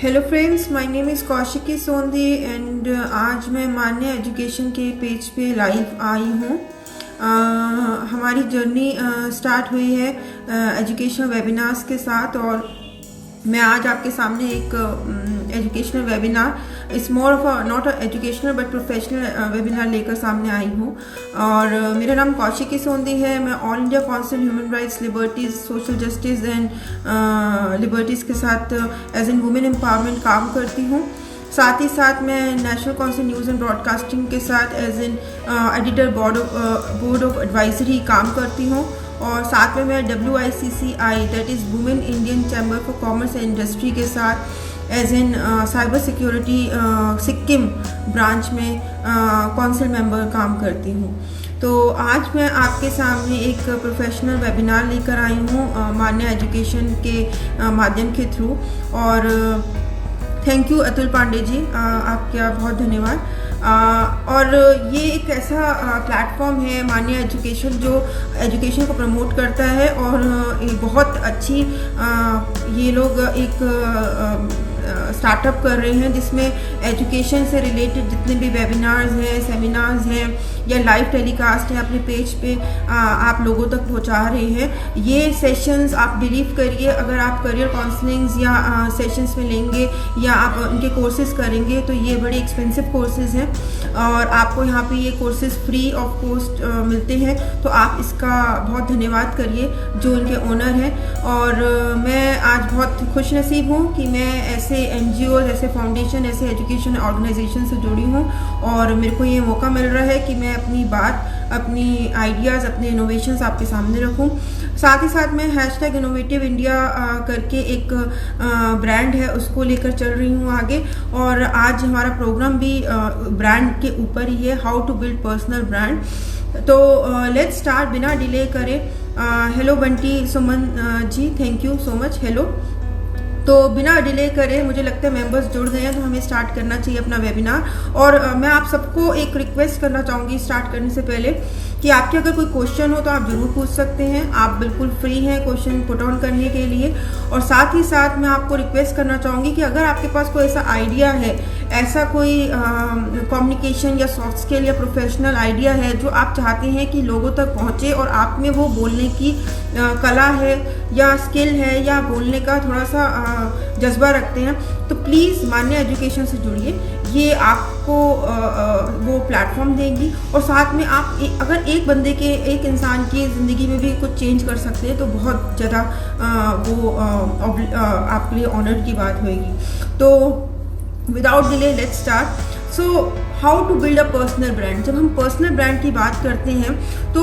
Hello friends, my name is Kaushiki Sondhi and आज मैं Manya education के पेज पे लाइव आई हूँ। हमारी जर्नी स्टार्ट हुई है एजुकेशनल वेबिनार्स के साथ और मैं आज आपके सामने एक educational webinar, it's more of not a educational but professional webinar लेकर सामने आई हूँ। और मेरा नाम कौशिकी सोंधी है। मैं all India council human rights, liberties, social justice and liberties के साथ एज एन वुमेन एम्पावरमेंट काम करती हूँ। साथ ही साथ मैं National Council News and Broadcasting के साथ as an editor board of advisory काम करती हूँ। और साथ में मैं WICCI that is Women Indian Chamber for Commerce and Industry के साथ as an cyber security Sikkim branch में काउंसिल मेंबर काम करती हूँ। तो आज मैं आपके सामने एक प्रोफेशनल वेबिनार लेकर आई हूँ मान्या एजुकेशन के माध्यम के थ्रू। और थैंक यू अतुल पांडे जी, आपका बहुत धन्यवाद। और ये एक ऐसा प्लेटफॉर्म है मान्या एजुकेशन जो एजुकेशन को प्रमोट करता है और बहुत अच्छी ये लोग एक स्टार्टअप कर रहे हैं जिसमें एजुकेशन से रिलेटेड जितने भी वेबिनार्स हैं, सेमिनार्स हैं या लाइव टेलीकास्ट हैं अपने पेज पे आप लोगों तक पहुंचा रहे हैं। ये सेशंस आप बिलीव करिए, अगर आप करियर काउंसलिंग्स या सेशंस में लेंगे या आप उनके कोर्सेज करेंगे तो ये बड़े एक्सपेंसिव कोर्सेज हैं और आपको यहाँ पे ये कोर्सेज फ्री ऑफ कॉस्ट मिलते हैं। तो आप इसका बहुत धन्यवाद करिए जो इनके ओनर हैं। और मैं आज बहुत खुश नसीब हूँ कि मैं ऐसे NGOs, ऐसे फाउंडेशन, ऐसे एजुकेशन ऑर्गेनाइजेशन से जुड़ी हूँ और मेरे को ये मौका मिल रहा है कि मैं अपनी बात, अपनी आइडियाज़, अपने इनोवेशंस आपके सामने रखूं। साथ ही साथ मैं #इनोवेटिव इंडिया करके एक ब्रांड है उसको लेकर चल रही हूँ आगे। और आज हमारा प्रोग्राम भी ब्रांड के ऊपर ही है, how to build personal brand. तो लेट्स स्टार्ट बिना डिले करे। Hello Bunty Suman ji, thank you so much. Hello. तो बिना डिले करे, मुझे लगता है मेंबर्स जुड़ गए हैं तो हमें स्टार्ट करना चाहिए अपना वेबिनार। और मैं आप सबको एक रिक्वेस्ट करना चाहूँगी स्टार्ट करने से पहले कि आपके अगर कोई क्वेश्चन हो तो आप ज़रूर पूछ सकते हैं। आप बिल्कुल फ्री हैं क्वेश्चन पुट ऑन करने के लिए। और साथ ही साथ मैं आपको रिक्वेस्ट करना चाहूँगी कि अगर आपके पास कोई ऐसा आइडिया है, ऐसा कोई कम्युनिकेशन या सॉफ्ट स्किल या प्रोफेशनल आइडिया है जो आप चाहते हैं कि लोगों तक पहुँचे और आप में वो बोलने की कला है या स्किल है या बोलने का थोड़ा सा जज्बा रखते हैं, तो प्लीज़ मान्या एजुकेशन से जुड़िए। ये आपको वो प्लेटफॉर्म देंगी और साथ में आप अगर एक बंदे के, एक इंसान की ज़िंदगी में भी कुछ चेंज कर सकते हैं तो बहुत ज़्यादा वो आपके लिए ऑनर की बात होगी। तो without delay let's start. So how to build a personal brand. जब हम पर्सनल ब्रांड की बात करते हैं तो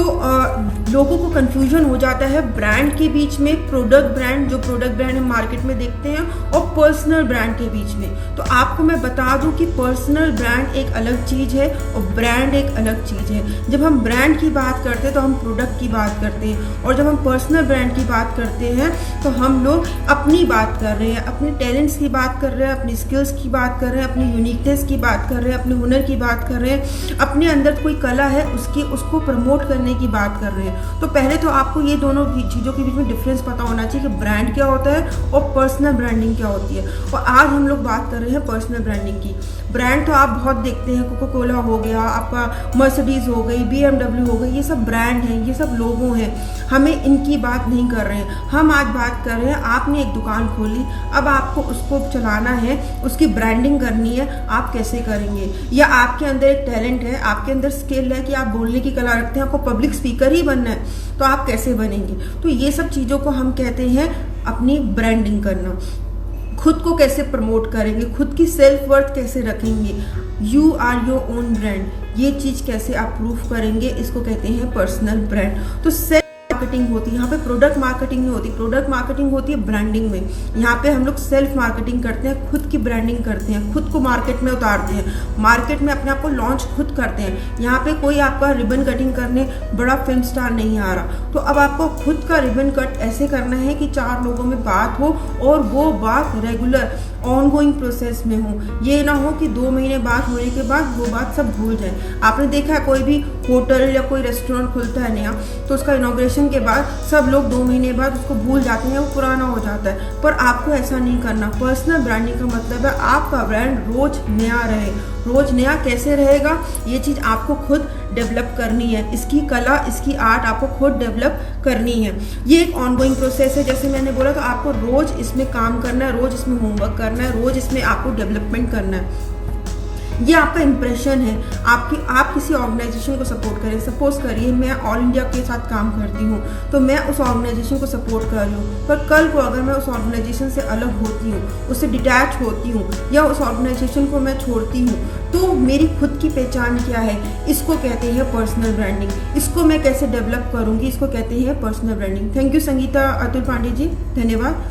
लोगों को कन्फ्यूजन हो जाता है ब्रांड के बीच में, प्रोडक्ट ब्रांड, जो प्रोडक्ट ब्रांड हम मार्केट में देखते हैं, और पर्सनल ब्रांड के बीच में। तो आपको मैं बता दूं कि पर्सनल ब्रांड एक अलग चीज़ है और ब्रांड एक अलग चीज़ है। जब हम ब्रांड की बात करते हैं तो हम प्रोडक्ट की बात करते हैं, और जब हम पर्सनल ब्रांड की बात करते हैं तो हम लोग अपनी बात कर रहे हैं, अपने टैलेंट्स की बात कर रहे हैं, अपनी स्किल्स की बात कर रहे हैं, अपनी यूनिकनेस की बात कर रहे हैं, अपने हुनर की बात कर रहे हैं, अपने अंदर कोई कला है उसको प्रमोट करने की बात कर रहे हैं। तो पहले तो आपको ये दोनों चीज़ों के बीच में डिफरेंस पता होना चाहिए कि ब्रांड क्या होता है और पर्सनल ब्रांडिंग क्या होती है। और आज हम लोग बात कर रहे हैं पर्सनल ब्रांडिंग की। ब्रांड तो आप बहुत देखते हैं, कोका कोला हो गया, आपका मर्सिडीज़ हो गई, BMW हो गई, ये सब ब्रांड हैं, ये सब लोगो हैं। हमें इनकी बात नहीं कर रहे हैं, हम आज बात कर रहे हैं आपने एक दुकान खोली, अब आपको उसको चलाना है, उसकी ब्रांडिंग करनी है, आप कैसे करेंगे। या आपके अंदर एक टैलेंट है, आपके अंदर स्किल है कि आप बोलने की कला रखते हैं, आपको पब्लिक स्पीकर ही बनना है, तो आप कैसे बनेंगे। तो ये सब चीज़ों को हम कहते हैं अपनी ब्रांडिंग करना। खुद को कैसे प्रमोट करेंगे, खुद की सेल्फ वर्थ कैसे रखेंगे, you are your own brand, ये चीज़ कैसे आप प्रूफ करेंगे, इसको कहते हैं पर्सनल ब्रांड। तो सेल्फ मार्केटिंग होती है, यहाँ पे प्रोडक्ट मार्केटिंग नहीं होती, प्रोडक्ट मार्केटिंग होती है ब्रांडिंग में। यहाँ पे हम लोग सेल्फ मार्केटिंग करते हैं, खुद की ब्रांडिंग करते हैं, खुद को मार्केट में उतारते हैं, मार्केट में अपने आप को लॉन्च खुद करते हैं। यहाँ पे कोई आपका रिबन कटिंग करने बड़ा फिल्म स्टार नहीं आ रहा, तो अब आपको खुद का रिबन कट ऐसे करना है कि 4 लोगों में बात हो और वो बात रेगुलर ऑनगोइंग प्रोसेस में हो। ये ना हो कि 2 महीने बात होने के बाद वो बात सब भूल जाए। आपने देखा है कोई भी होटल या कोई रेस्टोरेंट खुलता है नया, तो उसका इनॉग्रेशन के के बाद सब लोग 2 महीने बाद उसको भूल जाते हैं, वो पुराना हो जाता है। पर आपको ऐसा नहीं करना। पर्सनल ब्रांडिंग का मतलब है आपका ब्रांड रोज नया रहे। रोज नया कैसे रहेगा, ये चीज़ आपको खुद डेवलप करनी है। इसकी कला, इसकी आर्ट आपको खुद डेवलप करनी है। ये एक ऑनगोइंग प्रोसेस है, जैसे मैंने बोला। तो आपको रोज इसमें काम करना है, रोज इसमें होमवर्क करना है, रोज इसमें आपको डेवलपमेंट करना है। ये आपका इंप्रेशन है। आप किसी ऑर्गेनाइजेशन को सपोर्ट करें। सपोज करिए मैं ऑल इंडिया के साथ काम करती हूँ, तो मैं उस ऑर्गेनाइजेशन को सपोर्ट कर रही हूँ, पर कल को अगर मैं उस ऑर्गेनाइजेशन से अलग होती हूँ, उससे डिटैच होती हूँ, या उस ऑर्गेनाइजेशन को मैं छोड़ती हूँ, तो मेरी खुद की पहचान क्या है, इसको कहते हैं पर्सनल ब्रांडिंग। इसको मैं कैसे डेवलप करूँगी, इसको कहते हैं personal branding. Thank you Sangeeta Atul Pandey ji, धन्यवाद।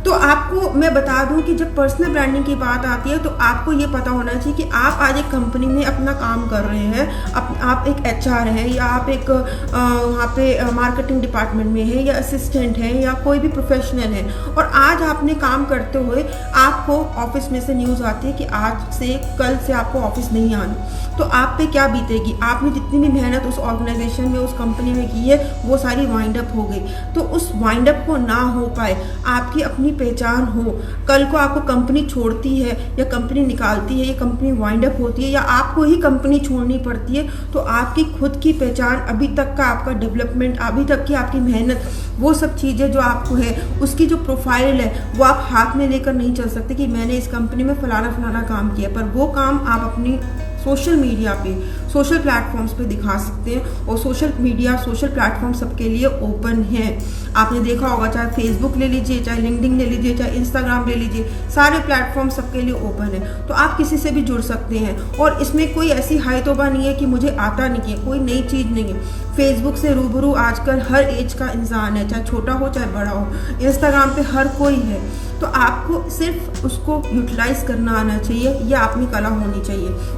तो आपको मैं बता दूं कि जब पर्सनल ब्रांडिंग की बात आती है, तो आपको ये पता होना चाहिए कि आप आज एक कंपनी में अपना काम कर रहे हैं। आप एक HR हैं, या आप एक वहाँ पे मार्केटिंग डिपार्टमेंट में है, या असिस्टेंट है, या कोई भी प्रोफेशनल है, और आज आपने काम करते हुए आपको ऑफिस में से न्यूज़ आती है कि आज से कल से आपको ऑफिस नहीं आना। तो आप पे क्या बीतेगी। आपने जितनी भी मेहनत उस ऑर्गेनाइजेशन में, उस कंपनी में की है, वो सारी वाइंड अप हो गई। तो उस वाइंड अप को ना हो पाए, आपकी अपनी पहचान हो, कल को आपको कंपनी छोड़ती है या कंपनी निकालती है, या कंपनी वाइंड अप होती है, या आपको ही कंपनी छोड़नी पड़ती है, तो आपकी खुद की पहचान, अभी तक का आपका डेवलपमेंट, अभी तक की आपकी मेहनत, वो सब चीज़ें जो आपको है, उसकी जो प्रोफाइल है, वो आप हाथ में लेकर नहीं चल सकते कि मैंने इस कंपनी में फलाना फलाना काम किया। पर वो काम आप अपनी सोशल मीडिया पे, सोशल प्लेटफॉर्म्स पे दिखा सकते हैं। और सोशल मीडिया, सोशल प्लेटफॉर्म सबके लिए ओपन है। आपने देखा होगा, चाहे फेसबुक ले लीजिए, चाहे लिंक्डइन ले लीजिए, चाहे इंस्टाग्राम ले लीजिए, सारे प्लेटफॉर्म सबके लिए ओपन है। तो आप किसी से भी जुड़ सकते हैं, और इसमें कोई ऐसी हाय तौबा नहीं है कि मुझे आता नहीं है, कोई नई चीज़ नहीं है। फेसबुक से रूबरू आजकल हर एज का इंसान है, चाहे छोटा हो चाहे बड़ा हो। इंस्टाग्राम पे हर कोई है। तो आपको सिर्फ उसको यूटिलाइज करना आना चाहिए, या अपनी कला होनी चाहिए।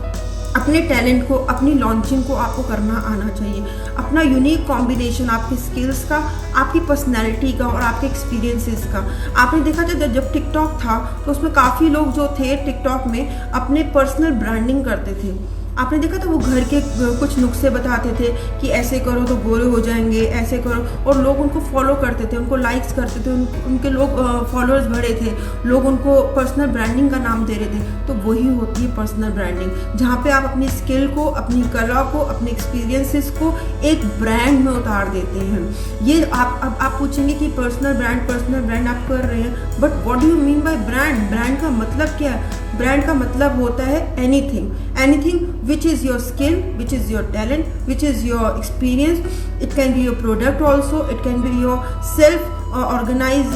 अपने टैलेंट को, अपनी लॉन्चिंग को आपको करना आना चाहिए। अपना यूनिक कॉम्बिनेशन आपकी स्किल्स का, आपकी पर्सनैलिटी का, और आपके एक्सपीरियंसेस का। आपने देखा था जब टिकटॉक था, तो उसमें काफ़ी लोग जो थे टिकटॉक में अपने पर्सनल ब्रांडिंग करते थे। आपने देखा था वो घर के कुछ नुस्खे बताते थे कि ऐसे करो तो गोरे हो जाएंगे, ऐसे करो, और लोग उनको फॉलो करते थे, उनको लाइक्स करते थे, उनके लोग फॉलोअर्स बढ़े थे, लोग उनको पर्सनल ब्रांडिंग का नाम दे रहे थे। तो वही होती है पर्सनल ब्रांडिंग, जहाँ पे आप अपनी स्किल को, अपनी कला को, अपने एक्सपीरियंसेस को एक ब्रांड में उतार देते हैं। ये आप पूछेंगे कि पर्सनल ब्रांड आप कर रहे हैं, but what do you mean by brand. Brand का मतलब क्या है? ब्रांड का मतलब होता है anything which is your skill, which is your talent, which is your experience. It can be your product also, it can be your self organized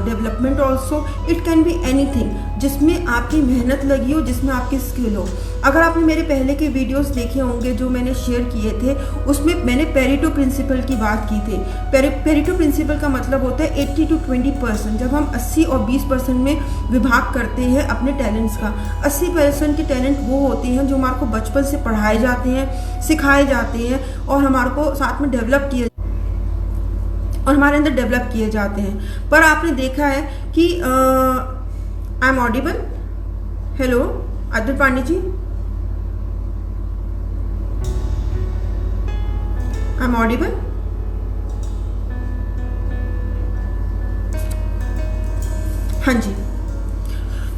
development also, it can be anything जिसमें आपकी मेहनत लगी हो, जिसमें आपकी skill हो। अगर आपने मेरे पहले के वीडियोस देखे होंगे जो मैंने शेयर किए थे, उसमें मैंने पेरेटो प्रिंसिपल की बात की थी। पेरेटो प्रिंसिपल का मतलब होता है 80 to 20%। जब हम 80 और 20% में विभाग करते हैं अपने टैलेंट्स का, 80% के टैलेंट वो होते हैं जो हमारे को बचपन से पढ़ाए जाते हैं, सिखाए जाते हैं, और हमारे को साथ में डेवलप किए, और हमारे अंदर डेवलप किए जाते हैं। पर आपने देखा है कि I am audible? Hello Atul Pandey ji, I am audible? हाँ जी।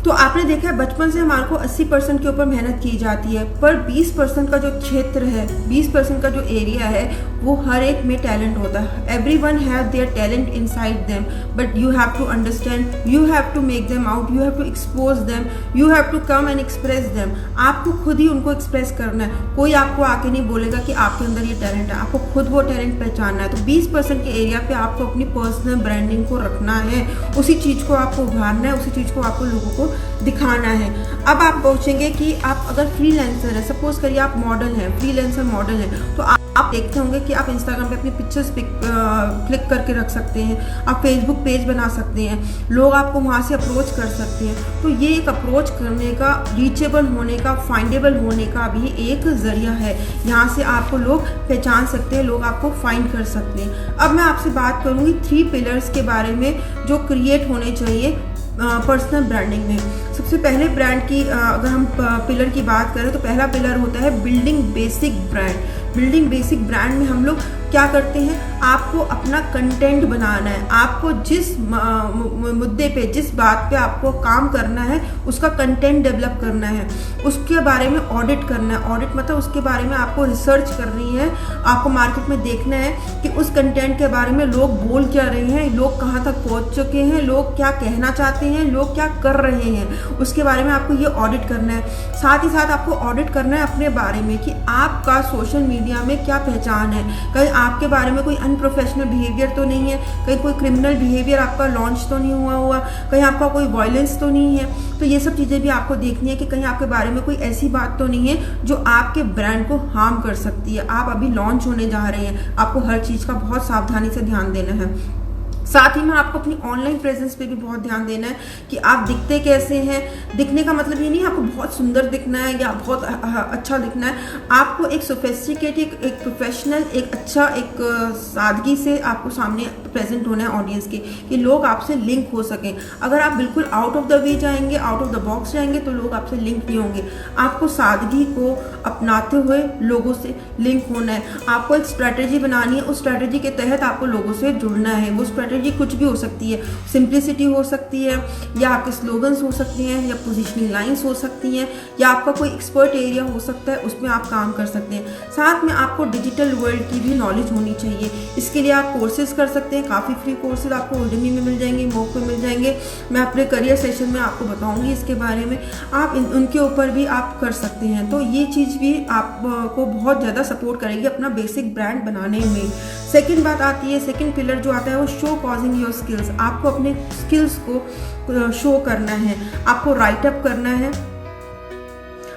तो आपने देखा है बचपन से हमारे को 80% के ऊपर मेहनत की जाती है, पर 20% का जो क्षेत्र है, 20% का जो एरिया है, वो हर एक में टैलेंट होता है। Everyone have their talent inside them, but you have to understand, you have to make them out, you have to expose them, you have to come and express them. आपको खुद ही उनको express करना है। कोई आपको आके नहीं बोलेगा कि आपके अंदर ये टैलेंट है, आपको खुद वो टैलेंट पहचानना है। तो 20% के एरिया पे आपको अपनी पर्सनल ब्रांडिंग को रखना है, उसी चीज़ को आपको उभारना है, उसी चीज़ को आपको लोगों को दिखाना है। अब आप पूछेंगे कि आप अगर फ्रीलांसर है, सपोज करिए आप मॉडल हैं, फ्रीलांसर मॉडल हैं, तो आप देखते होंगे कि आप इंस्टाग्राम पे अपनी पिक्चर्स क्लिक करके रख सकते हैं, आप फेसबुक पेज बना सकते हैं, लोग आपको वहाँ से अप्रोच कर सकते हैं। तो ये एक अप्रोच करने का, रीचेबल होने का, फाइंडेबल होने का भी एक जरिया है। यहाँ से आपको लोग पहचान सकते हैं, लोग आपको फाइंड कर सकते हैं। अब मैं आपसे बात करूँगी 3 पिलर्स के बारे में जो क्रिएट होने चाहिए पर्सनल ब्रांडिंग में। सबसे पहले ब्रांड की अगर हम पिलर की बात करें, तो पहला पिलर होता है building basic brand. Building basic brand में हम लोग क्या करते हैं, आपको अपना कंटेंट बनाना है। आपको जिस मुद्दे पे, जिस बात पे आपको काम करना है, उसका कंटेंट डेवलप करना है, उसके बारे में ऑडिट करना है। ऑडिट मतलब उसके बारे में आपको रिसर्च करनी है, आपको मार्केट में देखना है कि उस कंटेंट के बारे में लोग बोल क्या रहे हैं, लोग कहाँ तक पहुँच चुके हैं, लोग क्या कहना चाहते हैं, लोग क्या कर रहे हैं, उसके बारे में आपको ये ऑडिट करना है। साथ ही साथ आपको ऑडिट करना है अपने बारे में कि आपका सोशल मीडिया में क्या पहचान है। कहीं आपके बारे में कोई अनप्रोफेशनल बिहेवियर तो नहीं है, कहीं कोई क्रिमिनल बिहेवियर आपका लॉन्च तो नहीं हुआ, कहीं आपका कोई वायलेंस तो नहीं है। तो ये सब चीज़ें भी आपको देखनी है कि कहीं आपके बारे में कोई ऐसी बात तो नहीं है जो आपके ब्रांड को हार्म कर सकती है। आप अभी लॉन्च होने जा रहे हैं, आपको हर चीज़ का बहुत सावधानी से ध्यान देना है। साथ ही में आपको अपनी ऑनलाइन प्रेजेंस पे भी बहुत ध्यान देना है कि आप दिखते कैसे हैं। दिखने का मतलब ये नहीं है आपको बहुत सुंदर दिखना है या बहुत अच्छा दिखना है। आपको एक सोफिस्टिकेटेड, एक प्रोफेशनल, एक अच्छा, एक सादगी से आपको सामने प्रेजेंट होना है ऑडियंस के, कि लोग आपसे लिंक हो सकें। अगर आप बिल्कुल आउट ऑफ द वे जाएंगे, आउट ऑफ द बॉक्स जाएंगे, तो लोग आपसे लिंक नहीं होंगे। आपको सादगी को अपनाते हुए लोगों से लिंक होना है। आपको एक स्ट्रैटेजी बनानी है, उस स्ट्रैटेजी के तहत आपको लोगों से जुड़ना है। वो स्ट्रैटेजी कुछ भी हो सकती है, सिंप्लिसिटी हो सकती है, या आपके स्लोगन्स हो सकते हैं, या पोजीशनिंग लाइंस हो सकती हैं, या आपका कोई एक्सपर्ट एरिया हो सकता है, उसमें आप काम कर सकते हैं। साथ में आपको डिजिटल वर्ल्ड की भी नॉलेज होनी चाहिए। इसके लिए आप कोर्सेज कर सकते हैं, काफ़ी फ्री कोर्सेज आपको Udemy में मिल जाएंगे, MOOC में मिल जाएंगे। मैं अपने करियर सेशन में आपको बताऊंगी इसके बारे में, आप उनके ऊपर भी आप कर सकते हैं। तो ये चीज़ भी आपको बहुत ज़्यादा सपोर्ट करेगी अपना बेसिक ब्रांड बनाने में। सेकेंड बात आती है, सेकेंड पिलर जो आता है वो शो कॉजिंग योर स्किल्स। आपको अपने स्किल्स को शो करना है, आपको राइटअप करना है,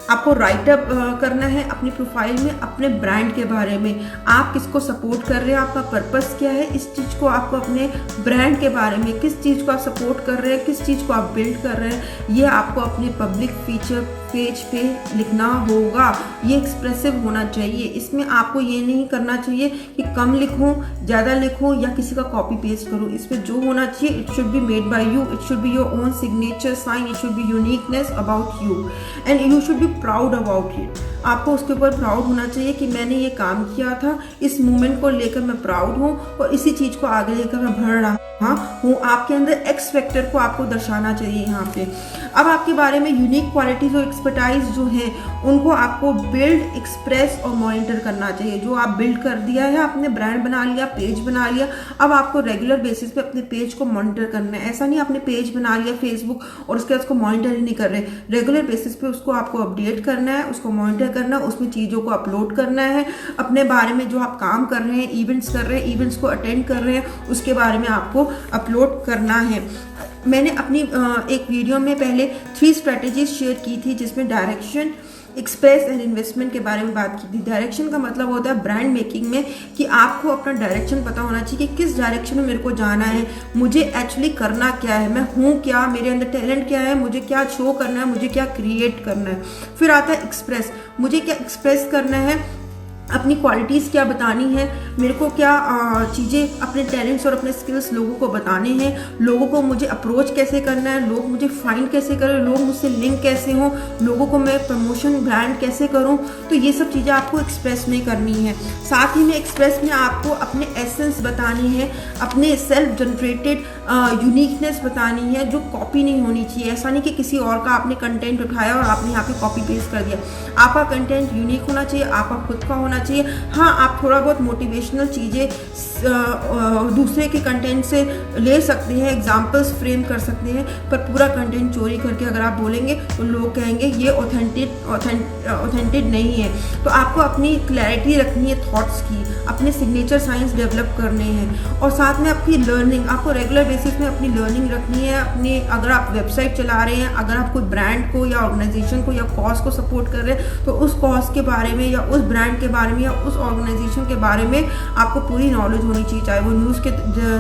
आपको राइटअप करना है अपनी प्रोफाइल में अपने ब्रांड के बारे में। आप किसको सपोर्ट कर रहे हैं, आपका पर्पस क्या है, इस चीज़ को आपको अपने ब्रांड के बारे में, किस चीज़ को आप सपोर्ट कर रहे हैं, किस चीज़ को आप बिल्ड कर रहे हैं, ये आपको अपने पब्लिक फीचर पेज पे लिखना होगा। ये एक्सप्रेसिव होना चाहिए। इसमें आपको ये नहीं करना चाहिए कि कम लिखूं, ज़्यादा लिखूं या किसी का कॉपी पेस्ट करूं। इसमें जो होना चाहिए, it should be made by you, it should be your own signature sign, it should be uniqueness about you and you should be proud about it. आपको उसके ऊपर प्राउड होना चाहिए कि मैंने ये काम किया था, इस मूवमेंट को लेकर मैं प्राउड हूँ और इसी चीज़ को आगे लेकर मैं बढ़ रहा हूँ। आपके अंदर एक्स फैक्टर को आपको दर्शाना चाहिए यहाँ पे। अब आपके बारे में यूनिक क्वालिटीज और एक्सपर्टाइज जो है उनको आपको बिल्ड, एक्सप्रेस और मॉनिटर करना चाहिए। जो आप बिल्ड कर दिया है, आपने ब्रांड बना लिया, पेज बना लिया, अब आपको रेगुलर बेसिस पे अपने पेज को मॉनिटर करना है। ऐसा नहीं आपने पेज बना लिया फेसबुक और उसके बाद उसको मॉनिटर ही नहीं कर रहे। रेगुलर बेसिस पे उसको आपको अपडेट करना है, उसको मॉनिटर करना है, उसमें चीज़ों को अपलोड करना है। अपने बारे में जो आप काम कर रहे हैं, इवेंट्स कर रहे हैं, इवेंट्स को अटेंड कर रहे हैं, उसके बारे में आपको अपलोड करना है। मैंने अपनी एक वीडियो में पहले 3 स्ट्रेटेजीज शेयर की थी, जिसमें डायरेक्शन, एक्सप्रेस एंड इन्वेस्टमेंट के बारे में बात की थी। डायरेक्शन का मतलब होता है ब्रांड मेकिंग में कि आपको अपना डायरेक्शन पता होना चाहिए कि किस डायरेक्शन में मेरे को जाना है, मुझे एक्चुअली करना क्या है, मैं हूँ क्या, मेरे अंदर टैलेंट क्या है, मुझे क्या शो करना है, मुझे क्या क्रिएट करना है। फिर आता है एक्सप्रेस, मुझे क्या एक्सप्रेस करना है, अपनी क्वालिटीज़ क्या बतानी है, मेरे को क्या चीज़ें, अपने टैलेंट्स और अपने स्किल्स लोगों को बताने हैं, लोगों को मुझे अप्रोच कैसे करना है, लोग मुझे फाइंड कैसे करें, लोग मुझसे लिंक कैसे हों, लोगों को मैं प्रमोशन ब्रांड कैसे करूं। तो ये सब चीज़ें आपको एक्सप्रेस में करनी है। साथ ही में एक्सप्रेस में आपको अपने एसेंस बतानी है, अपने सेल्फ जनरेटेड यूनिकनेस बतानी है, जो कॉपी नहीं होनी चाहिए। ऐसा नहीं कि किसी और का आपने कंटेंट उठाया और आपने यहाँ पे कॉपी पेस्ट कर दिया। आपका कंटेंट यूनिक होना चाहिए, आपका खुद का होना चाहिए। हाँ, आप थोड़ा बहुत मोटिवेशनल चीज़ें दूसरे के कंटेंट से ले सकते हैं, एग्जाम्पल्स फ्रेम कर सकते हैं, पर पूरा कंटेंट चोरी करके अगर आप बोलेंगे तो लोग कहेंगे ये ऑथेंटिक नहीं है। तो आपको अपनी क्लैरिटी रखनी है थॉट्स की, अपने सिग्नेचर साइंस डेवलप करने हैं, और साथ में आपकी लर्निंग, आपको रेगुलर बेसिस में अपनी लर्निंग रखनी है। अपनी, अगर आप वेबसाइट चला रहे हैं, अगर आप कोई ब्रांड को या ऑर्गेनाइजेशन को या कॉज को सपोर्ट कर रहे हैं, तो उस कॉज के बारे में या उस ब्रांड के बारे में या उस ऑर्गेनाइजेशन के बारे में आपको पूरी नॉलेज होनी चाहिए। चाहे वो न्यूज़ के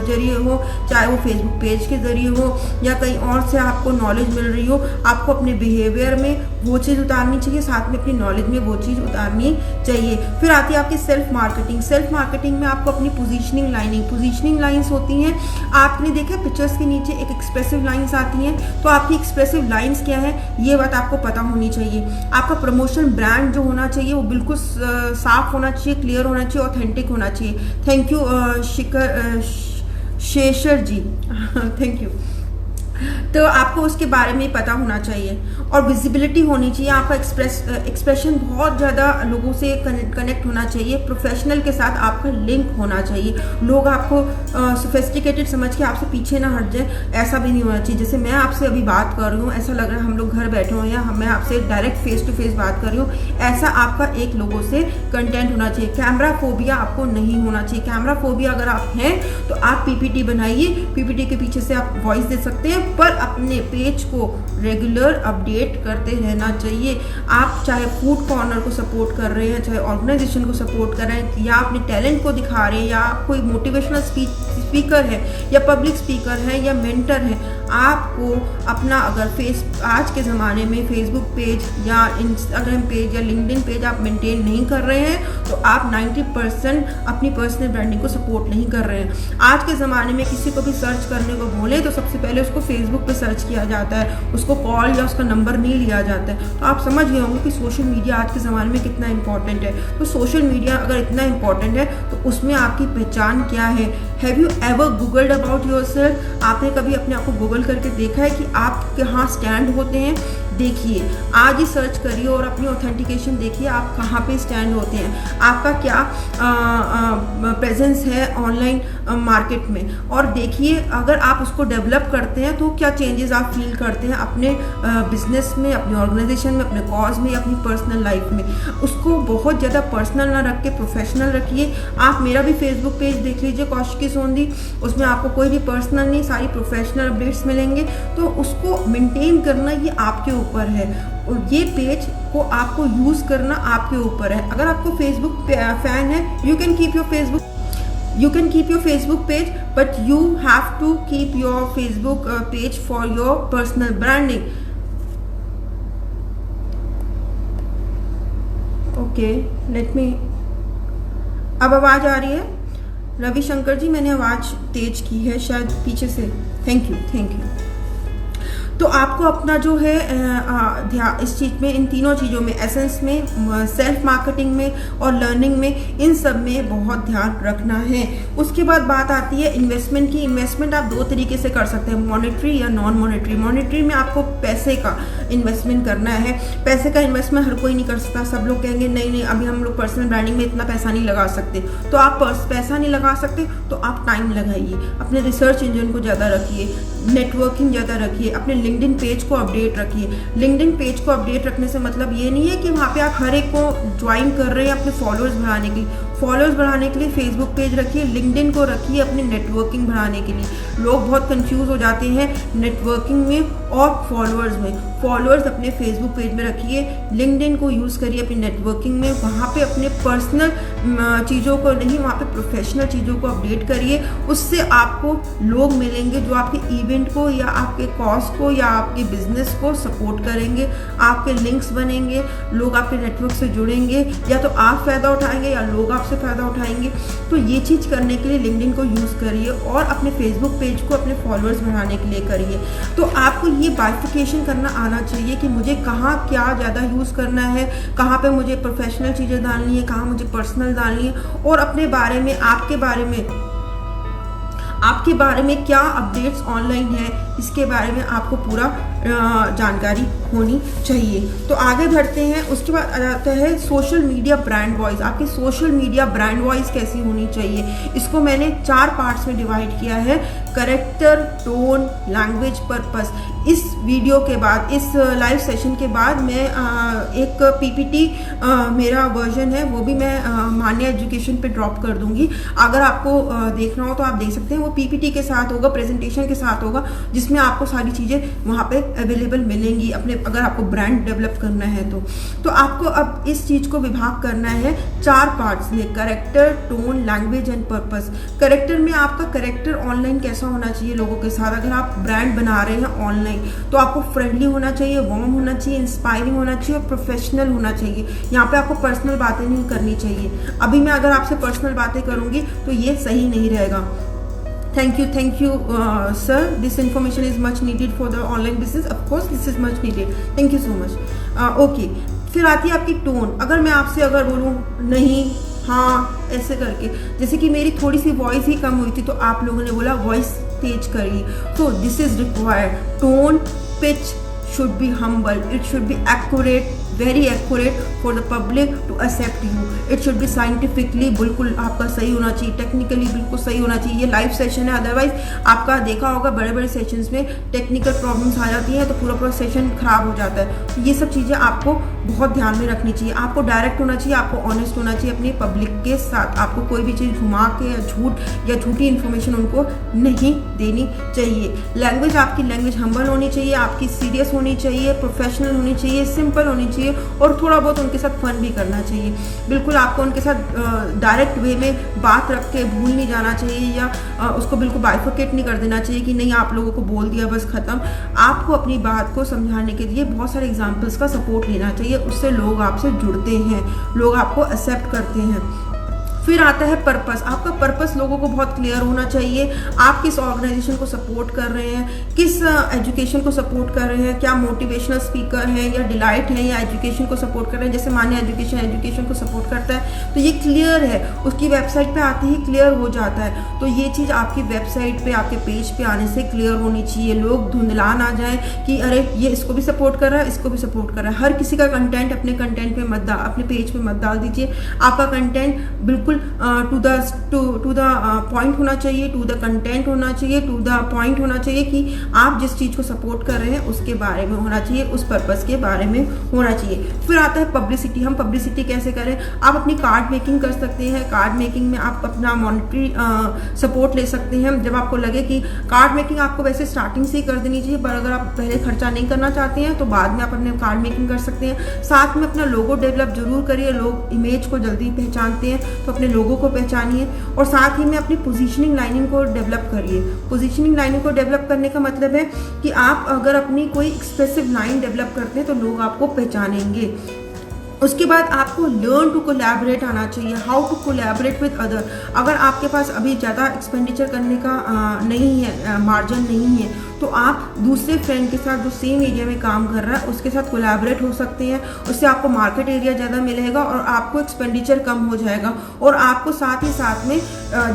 जरिए हो, चाहे वो फेसबुक पेज के जरिए हो, या कहीं और से आपको नॉलेज मिल रही हो, आपको अपने बिहेवियर में वो चीज़ उतारनी चाहिए, साथ में अपनी नॉलेज में वो चीज़ उतारनी चाहिए। फिर आती है आपकी सेल्फ मार्केटिंग। सेल्फ मार्केटिंग में आपको अपनी पोजीशनिंग लाइंस होती हैं। आपने देखा पिक्चर्स के नीचे एक एक्सप्रेसिव लाइंस आती हैं, तो आपकी एक्सप्रेसिव लाइंस क्या है, ये बात आपको पता होनी चाहिए। आपका प्रमोशन ब्रांड जो होना चाहिए वो बिल्कुल साफ होना चाहिए, क्लियर होना चाहिए, ऑथेंटिक होना चाहिए। Thank you Shekhar ji thank you. तो आपको उसके बारे में पता होना चाहिए और विजिबिलिटी होनी चाहिए, आपका एक्सप्रेशन बहुत ज़्यादा लोगों से कनेक्ट होना चाहिए, प्रोफेशनल के साथ आपका लिंक होना चाहिए, लोग आपको सोफिस्टिकेटेड समझ के आपसे पीछे ना हट जाए, ऐसा भी नहीं होना चाहिए। जैसे मैं आपसे अभी बात कर रही हूँ, ऐसा लग रहा है हम लोग घर बैठे हुए हैं, मैं आपसे डायरेक्ट फेस टू फेस बात कर रही हूँ, ऐसा आपका एक लोगों से कंटेंट होना चाहिए। कैमरा फोबिया आपको नहीं होना चाहिए। कैमरा फोबिया अगर आप हैं तो आप पीपीटी बनाइए, पीपीटी के पीछे से आप वॉइस दे सकते हैं, पर अपने पेज को रेगुलर अपडेट करते रहना चाहिए। आप चाहे फूड कॉर्नर को सपोर्ट कर रहे हैं, चाहे ऑर्गेनाइजेशन को सपोर्ट कर रहे हैं, या अपने टैलेंट को दिखा रहे हैं, या आप कोई मोटिवेशनल स्पीकर है या पब्लिक स्पीकर है या मेंटर है, आपको अपना अगर आज के ज़माने में फेसबुक पेज या इंस्टाग्राम पेज या लिंक्डइन पेज आप मेंटेन नहीं कर रहे हैं तो आप 90% अपनी पर्सनल ब्रांडिंग को सपोर्ट नहीं कर रहे हैं। आज के ज़माने में किसी को भी सर्च करने को बोले तो सबसे पहले उसको फेसबुक पे सर्च किया जाता है, उसको कॉल या उसका नंबर नहीं लिया जाता है। तो आप समझ गए होंगे कि सोशल मीडिया आज के ज़माने में कितना इंपॉर्टेंट है। तो सोशल मीडिया अगर इतना इंपॉर्टेंट है तो उसमें आपकी पहचान क्या है? Have you ever googled about yourself? आपने कभी अपने आप को गूगल करके देखा है कि आप कहाँ स्टैंड होते हैं? देखिए, आज ही सर्च करिए और अपनी ऑथेंटिकेशन देखिए, आप कहाँ पे स्टैंड होते हैं, आपका क्या प्रेजेंस है ऑनलाइन मार्केट में, और देखिए अगर आप उसको डेवलप करते हैं तो क्या चेंजेस आप फील करते हैं अपने बिजनेस में, अपनी ऑर्गेनाइजेशन में, अपने कॉज में, अपनी पर्सनल लाइफ में। उसको बहुत ज़्यादा पर्सनल ना रख के प्रोफेशनल रखिए। आप मेरा भी फेसबुक पेज देख लीजिए, कौशिकी सोंधी, उसमें आपको कोई भी पर्सनल नहीं, सारी प्रोफेशनल अपडेट्स मिलेंगे। तो उसको मेंटेन करना ये आपके ऊपर है, और ये पेज को आपको यूज़ करना आपके ऊपर है। अगर आपको फेसबुक फैन है, you can keep your Facebook page, but you have to keep your Facebook page for your personal branding. Okay, let me, अब आवाज़ आ रही है रविशंकर जी? मैंने आवाज़ तेज की है शायद पीछे से, थैंक यू। तो आपको अपना जो है इस चीज़ में, इन तीनों चीज़ों में, एसेंस में, सेल्फ मार्केटिंग में और लर्निंग में, इन सब में बहुत ध्यान रखना है। उसके बाद बात आती है इन्वेस्टमेंट की। इन्वेस्टमेंट आप दो तरीके से कर सकते हैं, मॉनेटरी या नॉन मॉनेटरी। मॉनेटरी में आपको पैसे का इन्वेस्टमेंट करना है। पैसे का इन्वेस्टमेंट हर कोई नहीं कर सकता। सब लोग कहेंगे नहीं अभी हम लोग पर्सनल ब्रांडिंग में इतना पैसा नहीं लगा सकते। तो आप पैसा नहीं लगा सकते तो आप टाइम लगाइए, अपने रिसर्च इंजन को ज़्यादा रखिए, नेटवर्किंग ज़्यादा रखिए, अपने लिंक्डइन पेज को अपडेट रखिए। लिंक्डइन पेज को अपडेट रखने से मतलब ये नहीं है कि वहाँ पे आप हर एक को ज्वाइन कर रहे हैं अपने फॉलोअर्स बढ़ाने के लिए। फॉलोअर्स बढ़ाने के लिए फेसबुक पेज रखिए, लिंक्डइन को रखिए अपनी नेटवर्किंग बढ़ाने के लिए। लोग बहुत कंफ्यूज हो जाते हैं नेटवर्किंग में और फॉलोअर्स में। फॉलोअर्स अपने फेसबुक पेज में रखिए, लिंक्डइन को यूज़ करिए अपनी नेटवर्किंग में। वहाँ पे अपने पर्सनल चीज़ों को नहीं, वहाँ पे प्रोफेशनल चीज़ों को अपडेट करिए। उससे आपको लोग मिलेंगे जो आपके इवेंट को या आपके कॉज को या आपके बिजनेस को सपोर्ट करेंगे। आपके लिंक्स बनेंगे, लोग आपके नेटवर्क से जुड़ेंगे, या तो आप फ़ायदा उठाएंगे या लोग आपसे फ़ायदा उठाएंगे। तो ये चीज़ करने के लिए लिंक्डइन को यूज़ करिए और अपने फेसबुक पेज को अपने फॉलोअर्स बढ़ाने के लिए करिए। तो आपको ये बाइफिकेशन करना आना चाहिए कि मुझे कहाँ क्या ज़्यादा यूज़ करना है, कहाँ पे मुझे प्रोफेशनल चीज़ें डालनी है, कहाँ मुझे पर्सनल डालनी है, और अपने बारे में, आपके बारे में क्या अपडेट्स ऑनलाइन है, इसके बारे में आपको पूरा जानकारी होनी चाहिए। तो आगे बढ़ते हैं। उसके बाद आ जाता है सोशल मीडिया ब्रांड वॉइस। आपकी सोशल मीडिया ब्रांड वॉइस कैसी होनी चाहिए, इसको मैंने 4 पार्ट्स में डिवाइड किया है। Character, tone, language, purpose. इस वीडियो के बाद, इस लाइव सेशन के बाद मैं एक पीपीटी मेरा वर्जन है वो भी मैं मान्या एजुकेशन पे ड्रॉप कर दूंगी। अगर आपको देखना हो तो आप देख सकते हैं, वो पीपीटी के साथ होगा, प्रेजेंटेशन के साथ होगा, जिसमें आपको सारी चीज़ें वहाँ पे अवेलेबल मिलेंगी अपने, अगर आपको ब्रांड डेवलप करना है तो आपको अब इस चीज़ को विभाग करना है 4 पार्ट्स में, character, tone, language and purpose. Character में आपका कैरेक्टर ऑनलाइन कैसा होना चाहिए लोगों के साथ। अगर आप ब्रांड बना रहे हैं ऑनलाइन तो आपको फ्रेंडली होना चाहिए, वार्म होना चाहिए, इंस्पायरिंग होना चाहिए और प्रोफेशनल होना चाहिए। यहाँ पे आपको पर्सनल बातें नहीं करनी चाहिए। अभी मैं अगर आपसे पर्सनल बातें करूँगी तो ये सही नहीं रहेगा। Thank you, sir. This information is much needed for the online business. Of course, this is much needed. Thank you so much. Okay. फिर आती है आपकी टोन। अगर मैं आपसे बोलूँ नहीं हाँ ऐसे करके, जैसे कि मेरी थोड़ी सी वॉइस ही कम हुई थी तो आप लोगों ने बोला वॉइस तेज करिए। तो this is required, tone pitch should be humble, it should be accurate, very accurate for the public to accept you, it should be scientifically बिल्कुल आपका सही होना चाहिए, टेक्निकली बिल्कुल सही होना चाहिए। ये लाइव सेशन है, अदरवाइज आपका देखा होगा बड़े बड़े सेशंस में टेक्निकल प्रॉब्लम्स आ जाती हैं तो पूरा सेशन खराब हो जाता है। तो ये सब चीज़ें आपको बहुत ध्यान में रखनी चाहिए। आपको डायरेक्ट होना चाहिए, आपको ऑनेस्ट होना चाहिए अपनी पब्लिक के साथ। आपको कोई भी चीज़ घुमा के या झूठी इन्फॉर्मेशन उनको नहीं देनी चाहिए। लैंग्वेज, आपकी लैंग्वेज हम्बल होनी चाहिए, आपकी सीरियस होनी चाहिए, प्रोफेशनल होनी चाहिए, सिंपल होनी चाहिए और थोड़ा बहुत उनके साथ फन भी करना चाहिए। बिल्कुल आपको उनके साथ डायरेक्ट वे में बात रख के भूल नहीं जाना चाहिए या उसको बिल्कुल बाइफोकेट नहीं कर देना चाहिए कि नहीं आप लोगों को बोल दिया बस ख़त्म। आपको अपनी बात को समझाने के लिए बहुत सारे एग्जाम्पल्स का सपोर्ट लेना चाहिए, उससे लोग आपसे जुड़ते हैं, लोग आपको एक्सेप्ट करते हैं। फिर आता है पर्पस। आपका पर्पस लोगों को बहुत क्लियर होना चाहिए। आप किस ऑर्गेनाइजेशन को सपोर्ट कर रहे हैं, किस एजुकेशन को सपोर्ट कर रहे हैं, क्या मोटिवेशनल स्पीकर हैं या डिलाइट हैं या एजुकेशन को सपोर्ट कर रहे हैं। जैसे मानिए एजुकेशन को सपोर्ट करता है तो ये क्लियर है, उसकी वेबसाइट पे आते ही क्लियर हो जाता है। तो ये चीज़ आपकी वेबसाइट पे, आपके पेज पे आने से क्लियर होनी चाहिए। लोग धुंधला ना जाए कि अरे ये इसको भी सपोर्ट कर रहा है, इसको भी सपोर्ट कर रहा है। हर किसी का कंटेंट अपने कंटेंट पे मत अपने पेज पे मत डाल दीजिए। आपका कंटेंट बिल्कुल टू द पॉइंट होना चाहिए, टू द कंटेंट होना चाहिए, टू द पॉइंट होना चाहिए कि आप जिस चीज़ को सपोर्ट कर रहे हैं उसके बारे में होना चाहिए, उस पर्पस के बारे में होना चाहिए। फिर आता है पब्लिसिटी। हम पब्लिसिटी कैसे करें? आप अपनी कार्ड मेकिंग कर सकते हैं। कार्ड मेकिंग में आप अपना मॉनेटरी सपोर्ट ले सकते हैं। जब आपको लगे कि कार्ड मेकिंग आपको वैसे स्टार्टिंग से ही कर देनी चाहिए, पर अगर आप पहले खर्चा नहीं करना चाहते हैं तो बाद में आप अपने कार्ड मेकिंग कर सकते हैं। साथ में अपना लोगो डेवलप जरूर करिए। लोग इमेज को जल्दी पहचानते हैं तो अपने लोगों को पहचानिए और साथ ही में अपनी पोजीशनिंग लाइनिंग को डेवलप करिए। पोजीशनिंग लाइनिंग को डेवलप करने का मतलब है कि आप अगर अपनी कोई एक्सप्रेसिव लाइन डेवलप करते हैं तो लोग आपको पहचानेंगे। उसके बाद आपको लर्न टू कोलैबोरेट आना चाहिए, how to collaborate with other. अगर आपके पास अभी ज़्यादा एक्सपेंडिचर करने का नहीं है, मार्जिन नहीं है, तो आप दूसरे फ्रेंड के साथ जो सेम एरिया में काम कर रहा है उसके साथ कोलैबोरेट हो सकते हैं। उससे आपको मार्केट एरिया ज़्यादा मिलेगा और आपको एक्सपेंडिचर कम हो जाएगा और आपको साथ ही साथ में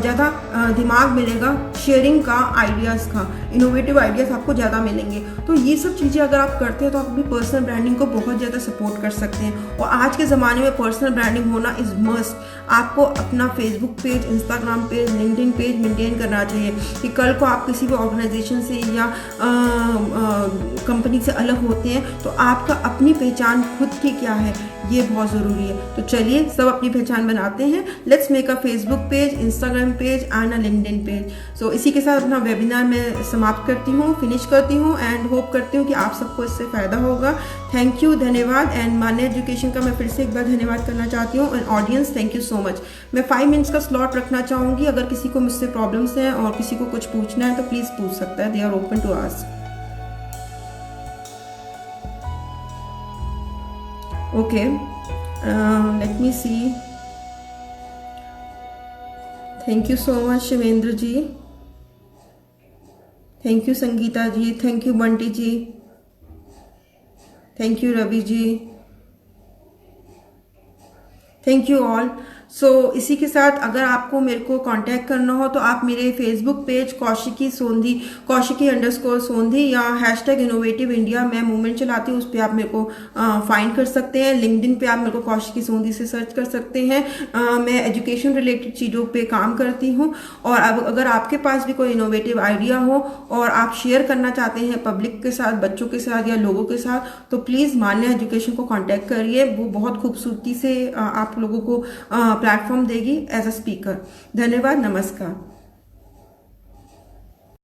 ज़्यादा दिमाग मिलेगा शेयरिंग का, आइडियाज़ का, इनोवेटिव आइडियाज़ आपको ज़्यादा मिलेंगे। तो ये सब चीज़ें अगर आप करते हैं तो आप अपनी पर्सनल ब्रांडिंग को बहुत ज़्यादा सपोर्ट कर सकते हैं। और आज के ज़माने में पर्सनल ब्रांडिंग होना इज़ मस्ट। आपको अपना Facebook page, Instagram page, LinkedIn page maintain करना चाहिए कि कल को आप किसी भी ऑर्गेनाइजेशन से या कंपनी से अलग होते हैं तो आपका अपनी पहचान खुद की क्या है, ये बहुत ज़रूरी है। तो चलिए सब अपनी पहचान बनाते हैं। Let's make a Facebook page, Instagram page and a LinkedIn page. So इसी के साथ अपना वेबिनार मैं समाप्त करती हूँ, फिनिश करती हूँ एंड होप करती हूँ कि आप सबको इससे फ़ायदा होगा। थैंक यू, धन्यवाद। एंड मान्य एजुकेशन का मैं फिर से एक बार धन्यवाद करना चाहती हूँ। And audience, thank you so much. मैं 5 मिनट्स का स्लॉट रखना चाहूँगी। अगर किसी को मुझसे प्रॉब्लम्स हैं और किसी को कुछ पूछना है तो प्लीज़ पूछ सकता है। They are open to ask. Okay, let me see. Thank you so much Shivendra ji, thank you Sangeeta ji, thank you Bunty ji, thank you Ravi ji, thank you all. So इसी के साथ अगर आपको मेरे को कांटेक्ट करना हो तो आप मेरे फेसबुक पेज कौशिकी सोंधी, कौशिकी_सोंधी या #इनोवेटिव इंडिया मैं मूवमेंट चलाती हूँ, उस पर आप मेरे को फाइंड कर सकते हैं। लिंक्डइन पे आप मेरे को कौशिकी सोंधी से सर्च कर सकते हैं। मैं एजुकेशन रिलेटेड चीज़ों पे काम करती हूँ और अब अगर आपके पास भी कोई इनोवेटिव आइडिया हो और आप शेयर करना चाहते हैं पब्लिक के साथ, बच्चों के साथ या लोगों के साथ, तो प्लीज़ मान्य एजुकेशन को कॉन्टैक्ट करिए। वो बहुत खूबसूरती से आप लोगों को प्लेटफॉर्म देगी एज अ स्पीकर। धन्यवाद, नमस्कार।